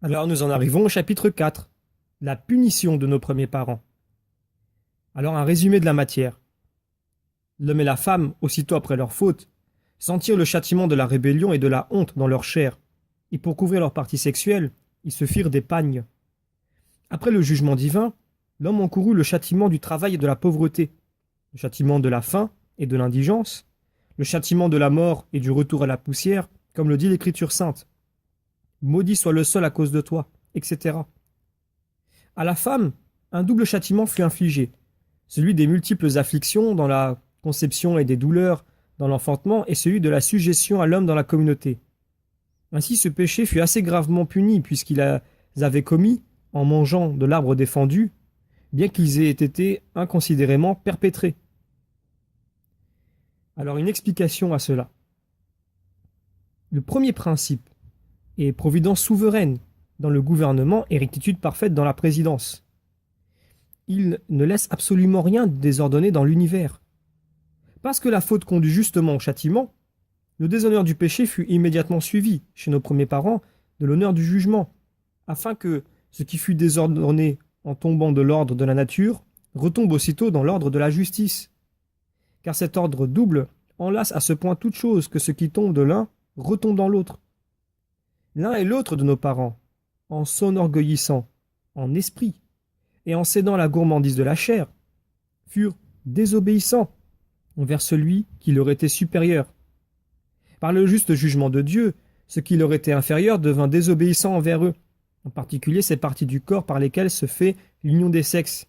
Alors nous en arrivons au chapitre 4, la punition de nos premiers parents. Alors un résumé de la matière. L'homme et la femme, aussitôt après leur faute, sentirent le châtiment de la rébellion et de la honte dans leur chair, et pour couvrir leurs parties sexuelles, ils se firent des pagnes. Après le jugement divin, l'homme encourut le châtiment du travail et de la pauvreté, le châtiment de la faim et de l'indigence, le châtiment de la mort et du retour à la poussière, comme le dit l'Écriture sainte. Maudit soit le sol à cause de toi, etc. À la femme, un double châtiment fut infligé, celui des multiples afflictions dans la conception et des douleurs dans l'enfantement et celui de la sujétion à l'homme dans la communauté. Ainsi ce péché fut assez gravement puni puisqu'ils avaient commis, en mangeant de l'arbre défendu, bien qu'ils aient été inconsidérément perpétrés. Alors une explication à cela. Le premier principe est providence souveraine dans le gouvernement et rectitude parfaite dans la présidence. Il ne laisse absolument rien de désordonné dans l'univers. Parce que la faute conduit justement au châtiment, le déshonneur du péché fut immédiatement suivi, chez nos premiers parents, de l'honneur du jugement, afin que ce qui fut désordonné en tombant de l'ordre de la nature retombe aussitôt dans l'ordre de la justice. Car cet ordre double enlace à ce point toute chose que ce qui tombe de l'un retombe dans l'autre. L'un et l'autre de nos parents, en s'enorgueillissant, en esprit, et en cédant à la gourmandise de la chair, furent désobéissants envers celui qui leur était supérieur. Par le juste jugement de Dieu, ce qui leur était inférieur devint désobéissant envers eux, en particulier ces parties du corps par lesquelles se fait l'union des sexes,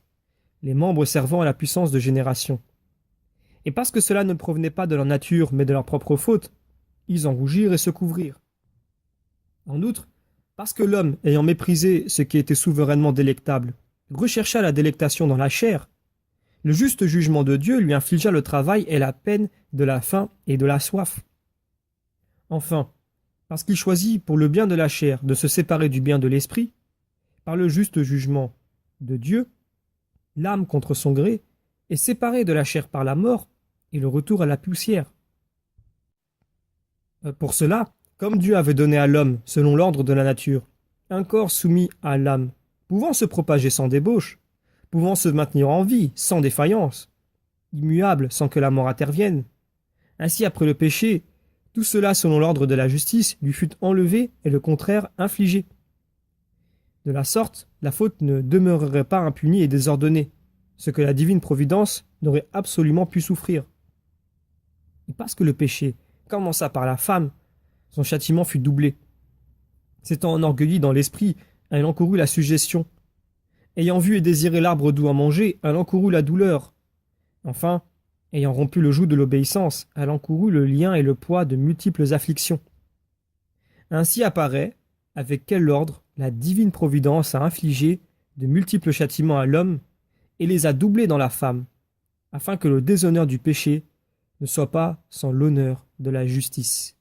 les membres servant à la puissance de génération. Et parce que cela ne provenait pas de leur nature mais de leur propre faute, ils en rougirent et se couvrirent. En outre, parce que l'homme, ayant méprisé ce qui était souverainement délectable, rechercha la délectation dans la chair, le juste jugement de Dieu lui infligea le travail et la peine de la faim et de la soif. Enfin, parce qu'il choisit pour le bien de la chair de se séparer du bien de l'esprit, par le juste jugement de Dieu, l'âme contre son gré est séparée de la chair par la mort et le retour à la poussière. Pour cela, comme Dieu avait donné à l'homme, selon l'ordre de la nature, un corps soumis à l'âme, pouvant se propager sans débauche, pouvant se maintenir en vie sans défaillance, immuable sans que la mort intervienne, ainsi après le péché, tout cela selon l'ordre de la justice lui fut enlevé et le contraire infligé. De la sorte, la faute ne demeurerait pas impunie et désordonnée, ce que la divine providence n'aurait absolument pu souffrir. Et parce que le péché commença par la femme, son châtiment fut doublé. S'étant enorgueilli dans l'esprit, elle encourut la suggestion. Ayant vu et désiré l'arbre doux à manger, elle encourut la douleur. Enfin, ayant rompu le joug de l'obéissance, elle encourut le lien et le poids de multiples afflictions. Ainsi apparaît, avec quel ordre la divine providence a infligé de multiples châtiments à l'homme et les a doublés dans la femme, afin que le déshonneur du péché ne soit pas sans l'honneur de la justice.